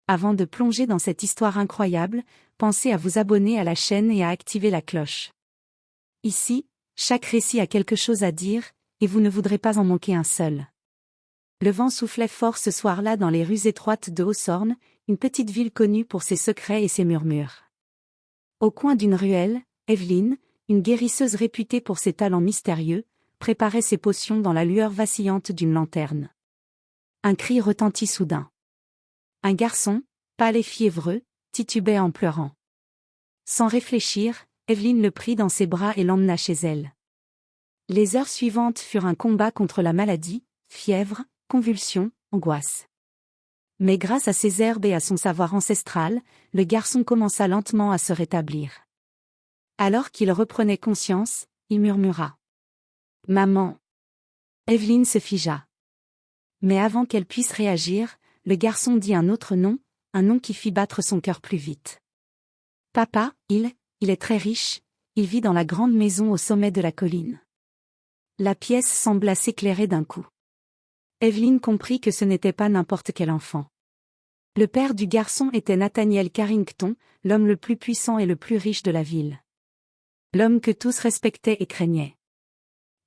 avant de plonger dans cette histoire incroyable, pensez à vous abonner à la chaîne et à activer la cloche. Ici, chaque récit a quelque chose à dire, et vous ne voudrez pas en manquer un seul. Le vent soufflait fort ce soir-là dans les rues étroites de Hawthorne, une petite ville connue pour ses secrets et ses murmures. Au coin d'une ruelle, Evelyn, une guérisseuse réputée pour ses talents mystérieux, préparait ses potions dans la lueur vacillante d'une lanterne. Un cri retentit soudain. Un garçon, pâle et fiévreux, titubait en pleurant. Sans réfléchir, Evelyn le prit dans ses bras et l'emmena chez elle. Les heures suivantes furent un combat contre la maladie, fièvre, convulsions, angoisse. Mais grâce à ses herbes et à son savoir ancestral, le garçon commença lentement à se rétablir. Alors qu'il reprenait conscience, il murmura. « Maman !» Evelyn se figea. Mais avant qu'elle puisse réagir, le garçon dit un autre nom, un nom qui fit battre son cœur plus vite. « Papa, il est très riche, il vit dans la grande maison au sommet de la colline. » La pièce sembla s'éclairer d'un coup. Evelyn comprit que ce n'était pas n'importe quel enfant. Le père du garçon était Nathaniel Carrington, l'homme le plus puissant et le plus riche de la ville. L'homme que tous respectaient et craignaient.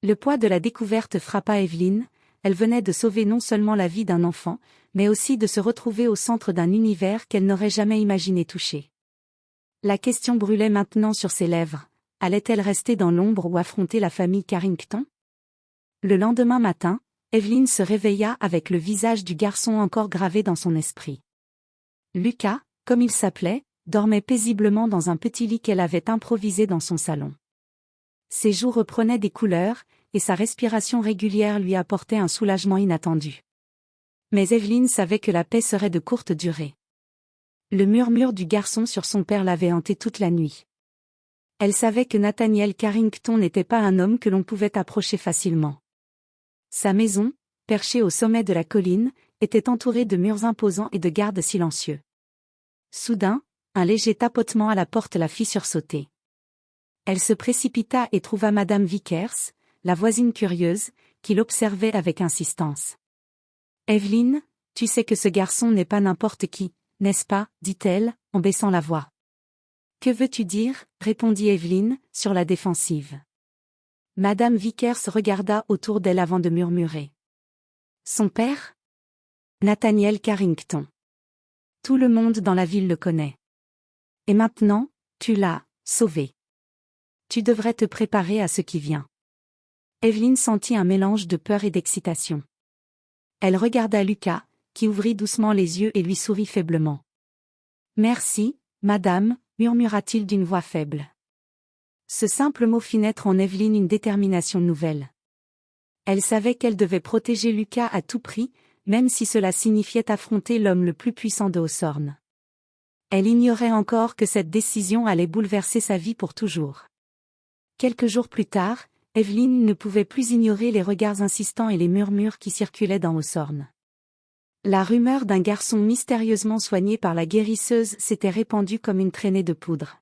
Le poids de la découverte frappa Evelyn, elle venait de sauver non seulement la vie d'un enfant, mais aussi de se retrouver au centre d'un univers qu'elle n'aurait jamais imaginé toucher. La question brûlait maintenant sur ses lèvres, allait-elle rester dans l'ombre ou affronter la famille Carrington? Le lendemain matin, Evelyn se réveilla avec le visage du garçon encore gravé dans son esprit. Lucas, comme il s'appelait, dormait paisiblement dans un petit lit qu'elle avait improvisé dans son salon. Ses joues reprenaient des couleurs, et sa respiration régulière lui apportait un soulagement inattendu. Mais Evelyn savait que la paix serait de courte durée. Le murmure du garçon sur son père l'avait hantée toute la nuit. Elle savait que Nathaniel Carrington n'était pas un homme que l'on pouvait approcher facilement. Sa maison, perchée au sommet de la colline, était entourée de murs imposants et de gardes silencieux. Soudain, un léger tapotement à la porte la fit sursauter. Elle se précipita et trouva Madame Vickers, la voisine curieuse, qui l'observait avec insistance. « Evelyn, tu sais que ce garçon n'est pas n'importe qui, n'est-ce pas ?» dit-elle, en baissant la voix. « Que veux-tu dire ?» répondit Evelyn, sur la défensive. Madame Vickers regarda autour d'elle avant de murmurer. « Son père ? Nathaniel Carrington. Tout le monde dans la ville le connaît. Et maintenant, tu l'as sauvé. Tu devrais te préparer à ce qui vient. » Evelyn sentit un mélange de peur et d'excitation. Elle regarda Lucas, qui ouvrit doucement les yeux et lui sourit faiblement. « Merci, madame, » murmura-t-il d'une voix faible. Ce simple mot fit naître en Evelyn une détermination nouvelle. Elle savait qu'elle devait protéger Lucas à tout prix, même si cela signifiait affronter l'homme le plus puissant de Hawthorne. Elle ignorait encore que cette décision allait bouleverser sa vie pour toujours. Quelques jours plus tard, Evelyn ne pouvait plus ignorer les regards insistants et les murmures qui circulaient dans Hawthorne. La rumeur d'un garçon mystérieusement soigné par la guérisseuse s'était répandue comme une traînée de poudre.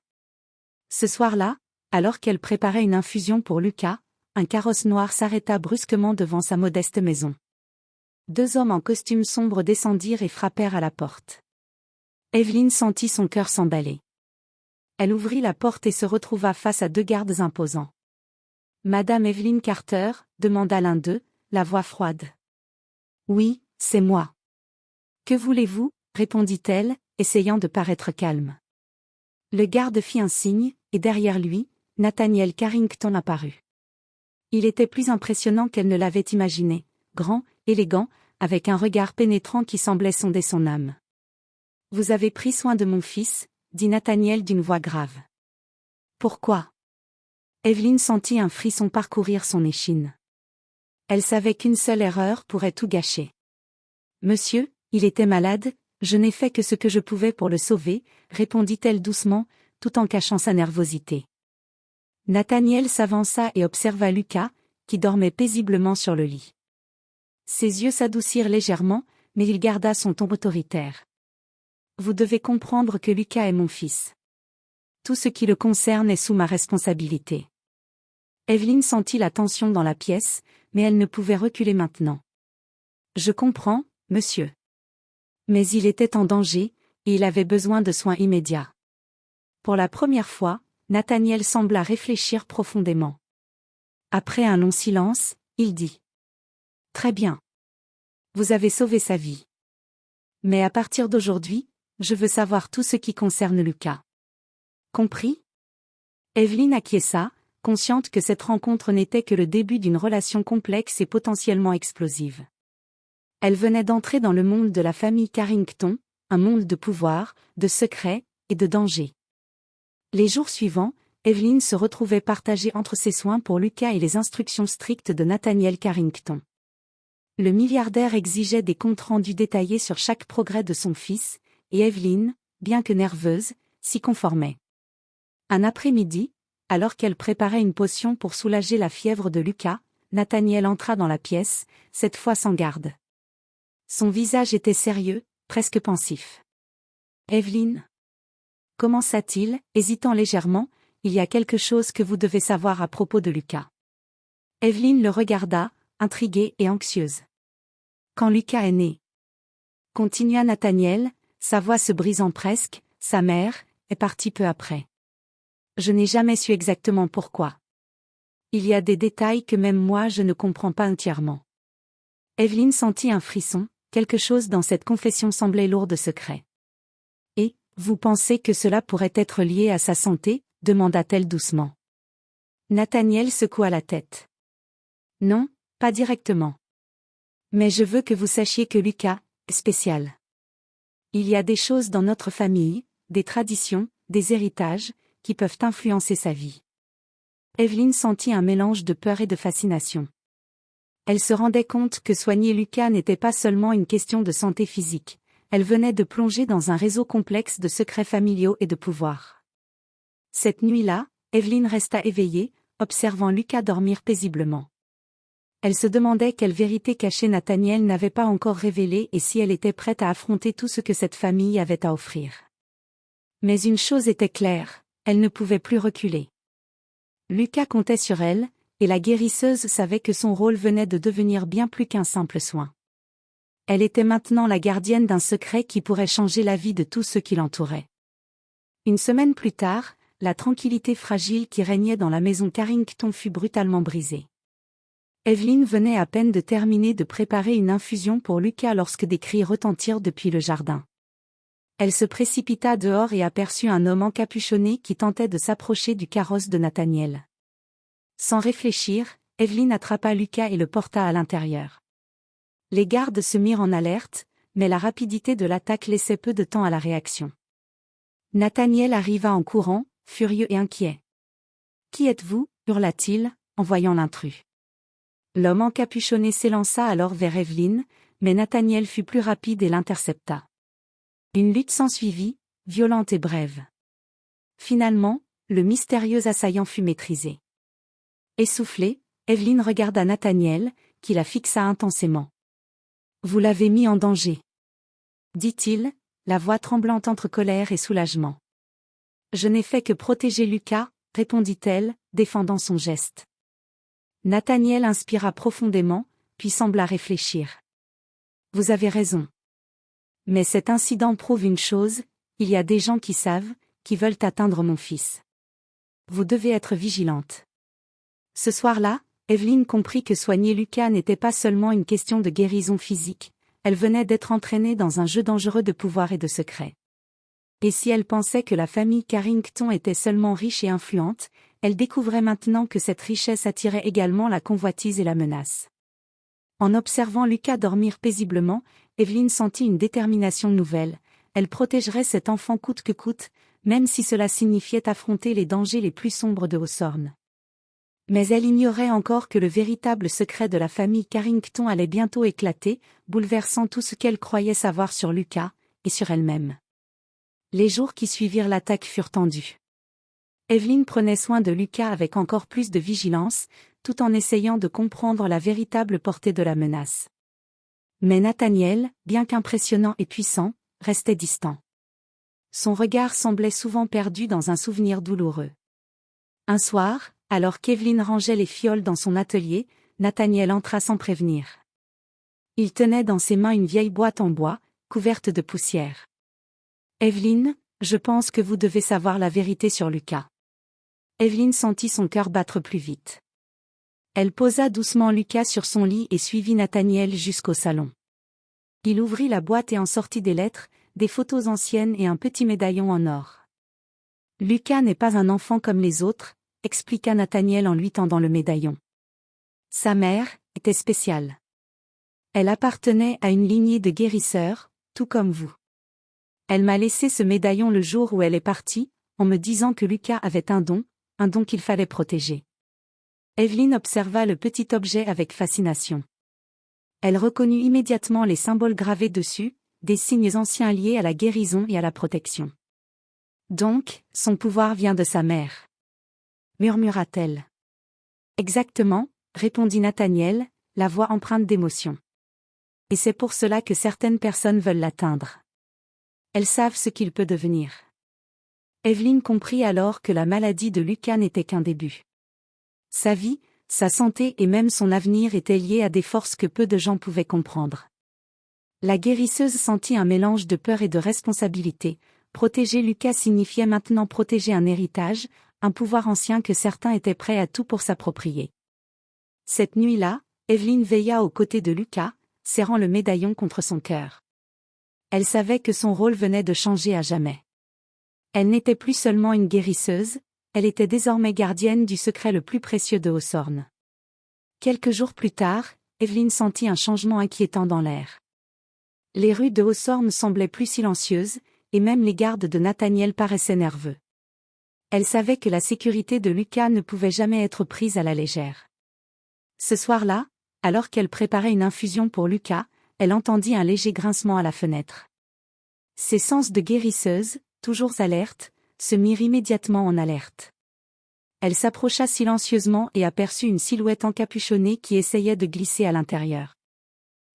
Ce soir-là, alors qu'elle préparait une infusion pour Lucas, un carrosse noir s'arrêta brusquement devant sa modeste maison. 2 hommes en costume sombre descendirent et frappèrent à la porte. Evelyn sentit son cœur s'emballer. Elle ouvrit la porte et se retrouva face à 2 gardes imposants. « Madame Evelyn Carter ?» demanda l'un d'eux, la voix froide. « Oui, c'est moi. »« Que voulez-vous ?» répondit-elle, essayant de paraître calme. Le garde fit un signe, et derrière lui, Nathaniel Carrington apparut. Il était plus impressionnant qu'elle ne l'avait imaginé, grand, élégant, avec un regard pénétrant qui semblait sonder son âme. « Vous avez pris soin de mon fils ?» dit Nathaniel d'une voix grave. « Pourquoi ?» Evelyn sentit un frisson parcourir son échine. Elle savait qu'une seule erreur pourrait tout gâcher. « Monsieur, il était malade, je n'ai fait que ce que je pouvais pour le sauver, » répondit-elle doucement, tout en cachant sa nervosité. Nathaniel s'avança et observa Lucas, qui dormait paisiblement sur le lit. Ses yeux s'adoucirent légèrement, mais il garda son ton autoritaire. « Vous devez comprendre que Lucas est mon fils. Tout ce qui le concerne est sous ma responsabilité. » Evelyn sentit la tension dans la pièce, mais elle ne pouvait reculer maintenant. « Je comprends, monsieur. Mais il était en danger, et il avait besoin de soins immédiats. Pour la première fois, Nathaniel sembla réfléchir profondément. Après un long silence, il dit. « Très bien. Vous avez sauvé sa vie. Mais à partir d'aujourd'hui, je veux savoir tout ce qui concerne Lucas. Compris ?» Evelyn acquiesça, consciente que cette rencontre n'était que le début d'une relation complexe et potentiellement explosive. Elle venait d'entrer dans le monde de la famille Carrington, un monde de pouvoir, de secrets et de danger. Les jours suivants, Evelyn se retrouvait partagée entre ses soins pour Lucas et les instructions strictes de Nathaniel Carrington. Le milliardaire exigeait des comptes rendus détaillés sur chaque progrès de son fils, et Evelyn, bien que nerveuse, s'y conformait. Un après-midi, alors qu'elle préparait une potion pour soulager la fièvre de Lucas, Nathaniel entra dans la pièce, cette fois sans garde. Son visage était sérieux, presque pensif. « Evelyn ?» commença-t-il, hésitant légèrement, « il y a quelque chose que vous devez savoir à propos de Lucas. » Evelyn le regarda, intriguée et anxieuse. « Quand Lucas est né ?» continua Nathaniel, sa voix se brisant presque, « sa mère est partie peu après. Je n'ai jamais su exactement pourquoi. Il y a des détails que même moi je ne comprends pas entièrement. » Evelyn sentit un frisson, quelque chose dans cette confession semblait lourd de secret. « Et, vous pensez que cela pourrait être lié à sa santé ?» demanda-t-elle doucement. Nathaniel secoua la tête. « Non, pas directement. Mais je veux que vous sachiez que Lucas est spécial. Il y a des choses dans notre famille, des traditions, des héritages, qui peuvent influencer sa vie. » Evelyn sentit un mélange de peur et de fascination. Elle se rendait compte que soigner Lucas n'était pas seulement une question de santé physique, elle venait de plonger dans un réseau complexe de secrets familiaux et de pouvoir. Cette nuit-là, Evelyn resta éveillée, observant Lucas dormir paisiblement. Elle se demandait quelle vérité cachée Nathaniel n'avait pas encore révélée et si elle était prête à affronter tout ce que cette famille avait à offrir. Mais une chose était claire, elle ne pouvait plus reculer. Lucas comptait sur elle, et la guérisseuse savait que son rôle venait de devenir bien plus qu'un simple soin. Elle était maintenant la gardienne d'un secret qui pourrait changer la vie de tous ceux qui l'entouraient. Une semaine plus tard, la tranquillité fragile qui régnait dans la maison Carrington fut brutalement brisée. Evelyn venait à peine de terminer de préparer une infusion pour Lucas lorsque des cris retentirent depuis le jardin. Elle se précipita dehors et aperçut un homme encapuchonné qui tentait de s'approcher du carrosse de Nathaniel. Sans réfléchir, Evelyn attrapa Lucas et le porta à l'intérieur. Les gardes se mirent en alerte, mais la rapidité de l'attaque laissait peu de temps à la réaction. Nathaniel arriva en courant, furieux et inquiet. « Qui êtes-vous » hurla-t-il, en voyant l'intrus. L'homme encapuchonné s'élança alors vers Evelyn, mais Nathaniel fut plus rapide et l'intercepta. Une lutte s'ensuivit, violente et brève. Finalement, le mystérieux assaillant fut maîtrisé. Essoufflée, Evelyn regarda Nathaniel, qui la fixa intensément. « Vous l'avez mis en danger. » dit-il, la voix tremblante entre colère et soulagement. « Je n'ai fait que protéger Lucas, » répondit-elle, défendant son geste. Nathaniel inspira profondément, puis sembla réfléchir. « Vous avez raison. Mais cet incident prouve une chose, il y a des gens qui savent, qui veulent atteindre mon fils. Vous devez être vigilante. » Ce soir-là, Evelyn comprit que soigner Lucas n'était pas seulement une question de guérison physique, elle venait d'être entraînée dans un jeu dangereux de pouvoir et de secret. Et si elle pensait que la famille Carrington était seulement riche et influente, elle découvrait maintenant que cette richesse attirait également la convoitise et la menace. En observant Lucas dormir paisiblement, Evelyn sentit une détermination nouvelle, elle protégerait cet enfant coûte que coûte, même si cela signifiait affronter les dangers les plus sombres de Hawthorne. Mais elle ignorait encore que le véritable secret de la famille Carrington allait bientôt éclater, bouleversant tout ce qu'elle croyait savoir sur Lucas, et sur elle-même. Les jours qui suivirent l'attaque furent tendus. Evelyn prenait soin de Lucas avec encore plus de vigilance, tout en essayant de comprendre la véritable portée de la menace. Mais Nathaniel, bien qu'impressionnant et puissant, restait distant. Son regard semblait souvent perdu dans un souvenir douloureux. Un soir, alors qu'Evelyn rangeait les fioles dans son atelier, Nathaniel entra sans prévenir. Il tenait dans ses mains une vieille boîte en bois, couverte de poussière. Evelyne, je pense que vous devez savoir la vérité sur Lucas. Evelyne sentit son cœur battre plus vite. Elle posa doucement Lucas sur son lit et suivit Nathaniel jusqu'au salon. Il ouvrit la boîte et en sortit des lettres, des photos anciennes et un petit médaillon en or. Lucas n'est pas un enfant comme les autres, expliqua Nathaniel en lui tendant le médaillon. Sa mère était spéciale. Elle appartenait à une lignée de guérisseurs, tout comme vous. Elle m'a laissé ce médaillon le jour où elle est partie, en me disant que Lucas avait un don qu'il fallait protéger. Evelyne observa le petit objet avec fascination. Elle reconnut immédiatement les symboles gravés dessus, des signes anciens liés à la guérison et à la protection. Donc, son pouvoir vient de sa mère, murmura-t-elle. Exactement, répondit Nathaniel, la voix empreinte d'émotion. Et c'est pour cela que certaines personnes veulent l'atteindre. Elles savent ce qu'il peut devenir. Evelyne comprit alors que la maladie de Lucas n'était qu'un début. Sa vie, sa santé et même son avenir étaient liés à des forces que peu de gens pouvaient comprendre. La guérisseuse sentit un mélange de peur et de responsabilité. Protéger Lucas signifiait maintenant protéger un héritage, un pouvoir ancien que certains étaient prêts à tout pour s'approprier. Cette nuit-là, Evelyne veilla aux côtés de Lucas, serrant le médaillon contre son cœur. Elle savait que son rôle venait de changer à jamais. Elle n'était plus seulement une guérisseuse, elle était désormais gardienne du secret le plus précieux de Hawthorne. Quelques jours plus tard, Evelyne sentit un changement inquiétant dans l'air. Les rues de Hawthorne semblaient plus silencieuses, et même les gardes de Nathaniel paraissaient nerveux. Elle savait que la sécurité de Lucas ne pouvait jamais être prise à la légère. Ce soir-là, alors qu'elle préparait une infusion pour Lucas, elle entendit un léger grincement à la fenêtre. Ses sens de guérisseuse, toujours alertes, se mirent immédiatement en alerte. Elle s'approcha silencieusement et aperçut une silhouette encapuchonnée qui essayait de glisser à l'intérieur.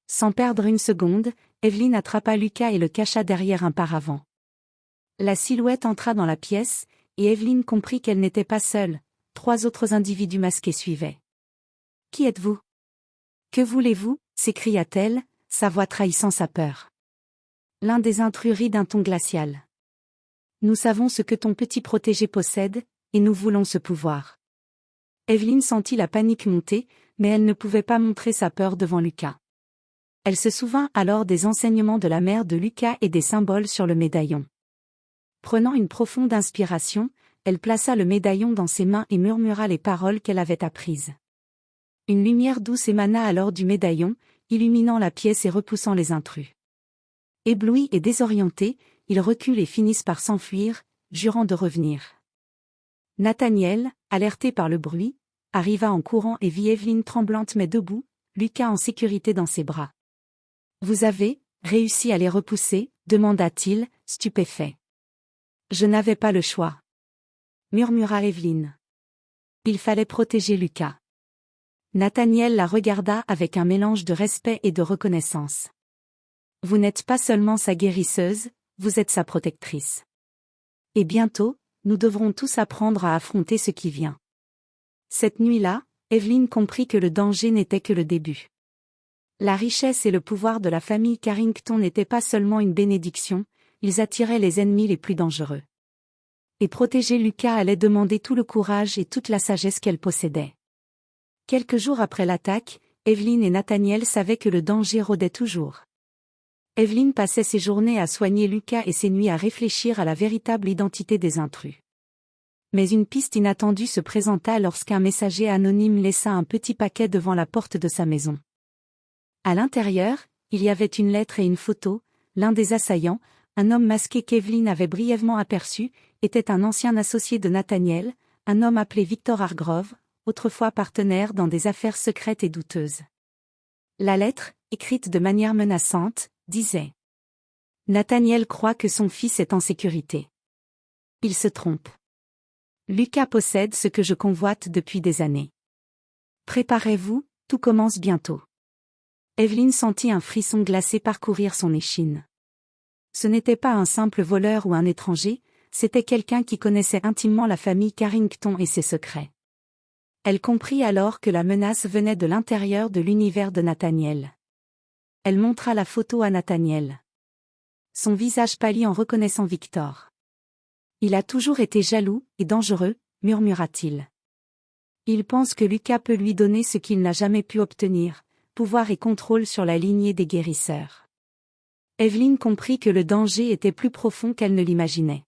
Sans perdre une seconde, Evelyne attrapa Lucas et le cacha derrière un paravent. La silhouette entra dans la pièce, et Evelyne comprit qu'elle n'était pas seule, 3 autres individus masqués suivaient. « Qui êtes-vous ? Que voulez-vous » s'écria-t-elle, sa voix trahissant sa peur. L'un des intrus rit d'un ton glacial. « Nous savons ce que ton petit protégé possède, et nous voulons ce pouvoir. » Evelyne sentit la panique monter, mais elle ne pouvait pas montrer sa peur devant Lucas. Elle se souvint alors des enseignements de la mère de Lucas et des symboles sur le médaillon. Prenant une profonde inspiration, elle plaça le médaillon dans ses mains et murmura les paroles qu'elle avait apprises. Une lumière douce émana alors du médaillon, illuminant la pièce et repoussant les intrus. Éblouis et désorientés, ils reculent et finissent par s'enfuir, jurant de revenir. Nathaniel, alerté par le bruit, arriva en courant et vit Evelyne tremblante mais debout, Lucas en sécurité dans ses bras. « Vous avez réussi à les repousser ?» demanda-t-il, stupéfait. « Je n'avais pas le choix. » murmura Evelyne. Il fallait protéger Lucas. Nathaniel la regarda avec un mélange de respect et de reconnaissance. « Vous n'êtes pas seulement sa guérisseuse, vous êtes sa protectrice. Et bientôt, nous devrons tous apprendre à affronter ce qui vient. » Cette nuit-là, Evelyne comprit que le danger n'était que le début. La richesse et le pouvoir de la famille Carrington n'étaient pas seulement une bénédiction, ils attiraient les ennemis les plus dangereux. Et protéger Lucas allait demander tout le courage et toute la sagesse qu'elle possédait. Quelques jours après l'attaque, Evelyne et Nathaniel savaient que le danger rôdait toujours. Evelyne passait ses journées à soigner Lucas et ses nuits à réfléchir à la véritable identité des intrus. Mais une piste inattendue se présenta lorsqu'un messager anonyme laissa un petit paquet devant la porte de sa maison. À l'intérieur, il y avait une lettre et une photo. L'un des assaillants, un homme masqué qu'Evelyne avait brièvement aperçu, était un ancien associé de Nathaniel, un homme appelé Victor Hargrove, autrefois partenaire dans des affaires secrètes et douteuses. La lettre, écrite de manière menaçante, disait « Nathaniel croit que son fils est en sécurité. Il se trompe. Lucas possède ce que je convoite depuis des années. Préparez-vous, tout commence bientôt. » Evelyne sentit un frisson glacé parcourir son échine. Ce n'était pas un simple voleur ou un étranger, c'était quelqu'un qui connaissait intimement la famille Carrington et ses secrets. Elle comprit alors que la menace venait de l'intérieur de l'univers de Nathaniel. Elle montra la photo à Nathaniel. Son visage pâlit en reconnaissant Victor. Il a toujours été jaloux et dangereux, murmura-t-il. Il pense que Lucas peut lui donner ce qu'il n'a jamais pu obtenir, pouvoir et contrôle sur la lignée des guérisseurs. Evelyn comprit que le danger était plus profond qu'elle ne l'imaginait.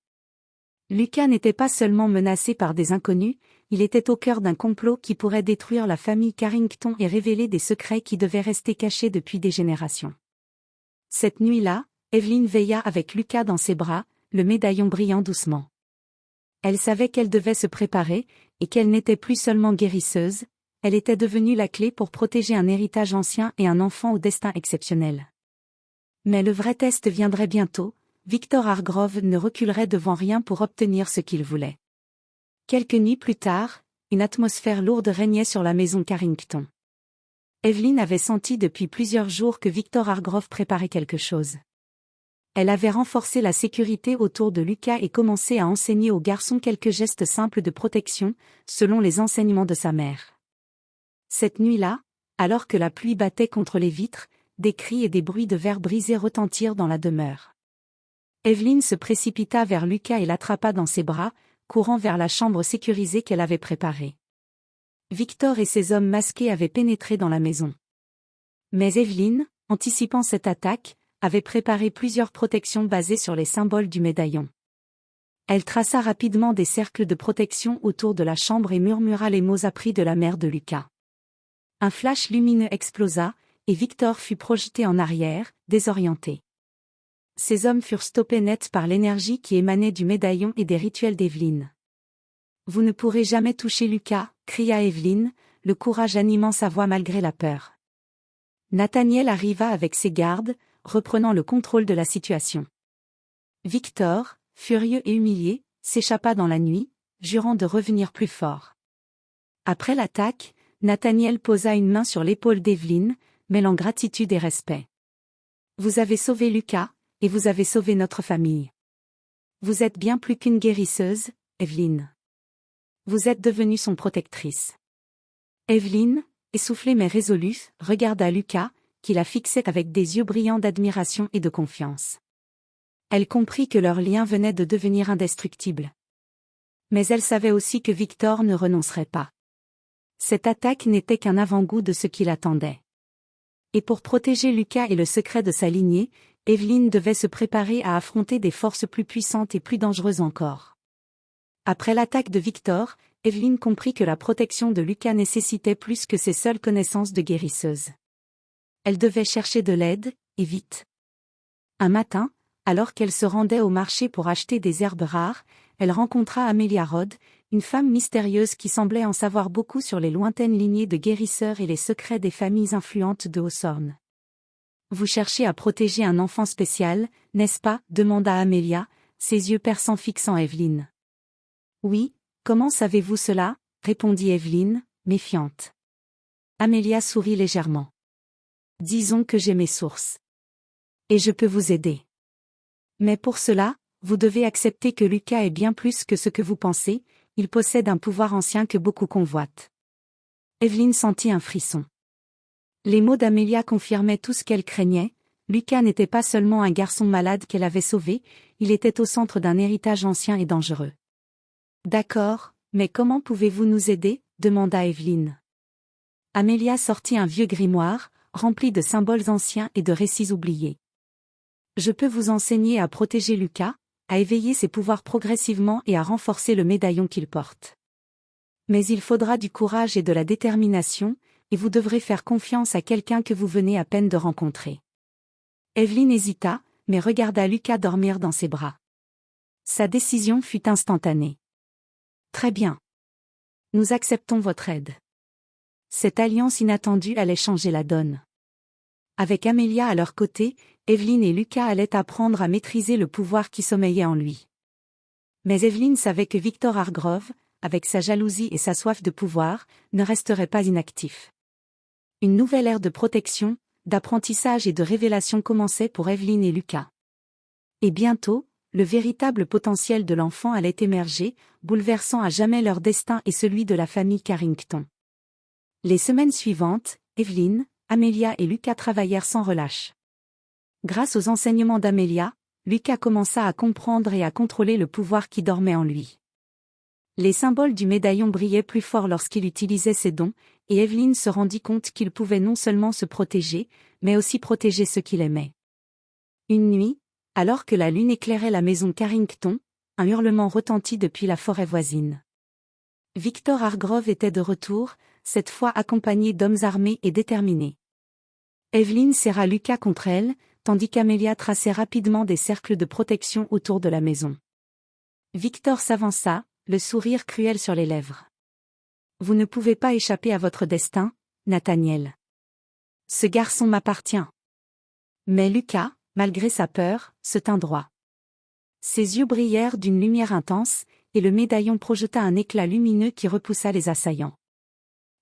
Lucas n'était pas seulement menacé par des inconnus, il était au cœur d'un complot qui pourrait détruire la famille Carrington et révéler des secrets qui devaient rester cachés depuis des générations. Cette nuit-là, Evelyn veilla avec Lucas dans ses bras, le médaillon brillant doucement. Elle savait qu'elle devait se préparer, et qu'elle n'était plus seulement guérisseuse, elle était devenue la clé pour protéger un héritage ancien et un enfant au destin exceptionnel. Mais le vrai test viendrait bientôt, Victor Hargrove ne reculerait devant rien pour obtenir ce qu'il voulait. Quelques nuits plus tard, une atmosphère lourde régnait sur la maison Carrington. Evelyn avait senti depuis plusieurs jours que Victor Hargrove préparait quelque chose. Elle avait renforcé la sécurité autour de Lucas et commencé à enseigner au garçon quelques gestes simples de protection, selon les enseignements de sa mère. Cette nuit-là, alors que la pluie battait contre les vitres, des cris et des bruits de verres brisés retentirent dans la demeure. Evelyn se précipita vers Lucas et l'attrapa dans ses bras, courant vers la chambre sécurisée qu'elle avait préparée. Victor et ses hommes masqués avaient pénétré dans la maison. Mais Evelyn, anticipant cette attaque, avait préparé plusieurs protections basées sur les symboles du médaillon. Elle traça rapidement des cercles de protection autour de la chambre et murmura les mots appris de la mère de Lucas. Un flash lumineux explosa, et Victor fut projeté en arrière, désorienté. Ces hommes furent stoppés net par l'énergie qui émanait du médaillon et des rituels d'Evelyn. « Vous ne pourrez jamais toucher Lucas », cria Evelyn, le courage animant sa voix malgré la peur. Nathaniel arriva avec ses gardes, reprenant le contrôle de la situation. Victor, furieux et humilié, s'échappa dans la nuit, jurant de revenir plus fort. Après l'attaque, Nathaniel posa une main sur l'épaule d'Evelyn, mêlant gratitude et respect. « Vous avez sauvé Lucas, et vous avez sauvé notre famille. Vous êtes bien plus qu'une guérisseuse, Evelyn. Vous êtes devenue son protectrice. » Evelyn, essoufflée mais résolue, regarda Lucas, qui la fixait avec des yeux brillants d'admiration et de confiance. Elle comprit que leur lien venait de devenir indestructible. Mais elle savait aussi que Victor ne renoncerait pas. Cette attaque n'était qu'un avant-goût de ce qui l'attendait. Et pour protéger Lucas et le secret de sa lignée, Evelyn devait se préparer à affronter des forces plus puissantes et plus dangereuses encore. Après l'attaque de Victor, Evelyn comprit que la protection de Lucas nécessitait plus que ses seules connaissances de guérisseuse. Elle devait chercher de l'aide, et vite. Un matin, alors qu'elle se rendait au marché pour acheter des herbes rares, elle rencontra Amelia Rodd, une femme mystérieuse qui semblait en savoir beaucoup sur les lointaines lignées de guérisseurs et les secrets des familles influentes de Hawthorne. « Vous cherchez à protéger un enfant spécial, n'est-ce pas ?» demanda Amelia, ses yeux perçants fixant Evelyn. « Oui, comment savez-vous cela ?» répondit Evelyn, méfiante. Amelia sourit légèrement. « Disons que j'ai mes sources. Et je peux vous aider. Mais pour cela, vous devez accepter que Lucas est bien plus que ce que vous pensez, il possède un pouvoir ancien que beaucoup convoitent. » Evelyn sentit un frisson. Les mots d'Amelia confirmaient tout ce qu'elle craignait. Lucas n'était pas seulement un garçon malade qu'elle avait sauvé, il était au centre d'un héritage ancien et dangereux. « D'accord, mais comment pouvez-vous nous aider ?» demanda Evelyn. Amelia sortit un vieux grimoire, rempli de symboles anciens et de récits oubliés. « Je peux vous enseigner à protéger Lucas, à éveiller ses pouvoirs progressivement et à renforcer le médaillon qu'il porte. Mais il faudra du courage et de la détermination, et vous devrez faire confiance à quelqu'un que vous venez à peine de rencontrer. » Evelyn hésita, mais regarda Lucas dormir dans ses bras. Sa décision fut instantanée. « Très bien. Nous acceptons votre aide. » Cette alliance inattendue allait changer la donne. Avec Amelia à leur côté, Evelyn et Lucas allaient apprendre à maîtriser le pouvoir qui sommeillait en lui. Mais Evelyn savait que Victor Hargrove, avec sa jalousie et sa soif de pouvoir, ne resterait pas inactif. Une nouvelle ère de protection, d'apprentissage et de révélation commençait pour Evelyn et Lucas. Et bientôt, le véritable potentiel de l'enfant allait émerger, bouleversant à jamais leur destin et celui de la famille Carrington. Les semaines suivantes, Evelyn, Amelia et Lucas travaillèrent sans relâche. Grâce aux enseignements d'Amelia, Lucas commença à comprendre et à contrôler le pouvoir qui dormait en lui. Les symboles du médaillon brillaient plus fort lorsqu'il utilisait ses dons, et Evelyn se rendit compte qu'il pouvait non seulement se protéger, mais aussi protéger ceux qu'il aimait. Une nuit, alors que la lune éclairait la maison Carrington, un hurlement retentit depuis la forêt voisine. Victor Hargrove était de retour, cette fois accompagné d'hommes armés et déterminés. Evelyn serra Lucas contre elle, tandis qu'Amelia traçait rapidement des cercles de protection autour de la maison. Victor s'avança, le sourire cruel sur les lèvres. « Vous ne pouvez pas échapper à votre destin, Nathaniel. Ce garçon m'appartient. » Mais Lucas, malgré sa peur, se tint droit. Ses yeux brillèrent d'une lumière intense, et le médaillon projeta un éclat lumineux qui repoussa les assaillants.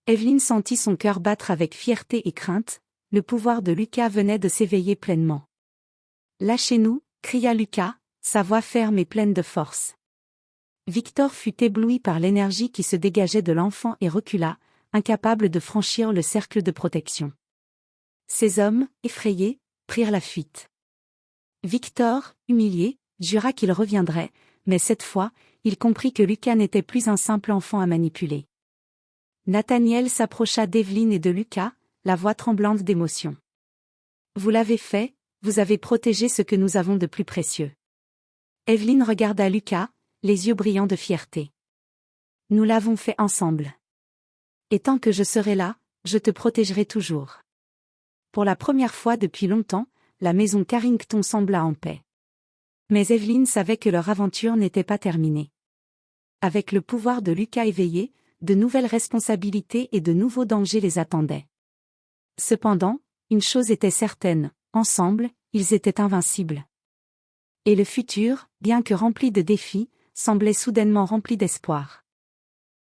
Evelyn sentit son cœur battre avec fierté et crainte, le pouvoir de Lucas venait de s'éveiller pleinement. « Lâchez-nous » cria Lucas, sa voix ferme et pleine de force. Victor fut ébloui par l'énergie qui se dégageait de l'enfant et recula, incapable de franchir le cercle de protection. Ces hommes, effrayés, prirent la fuite. Victor, humilié, jura qu'il reviendrait, mais cette fois, il comprit que Lucas n'était plus un simple enfant à manipuler. Nathaniel s'approcha d'Evelyn et de Lucas, la voix tremblante d'émotion. « Vous l'avez fait, vous avez protégé ce que nous avons de plus précieux. » Evelyn regarda Lucas, les yeux brillants de fierté. « Nous l'avons fait ensemble. Et tant que je serai là, je te protégerai toujours. » Pour la première fois depuis longtemps, la maison Carrington sembla en paix. Mais Evelyn savait que leur aventure n'était pas terminée. Avec le pouvoir de Lucas éveillé, de nouvelles responsabilités et de nouveaux dangers les attendaient. Cependant, une chose était certaine, ensemble, ils étaient invincibles. Et le futur, bien que rempli de défis, semblait soudainement rempli d'espoir.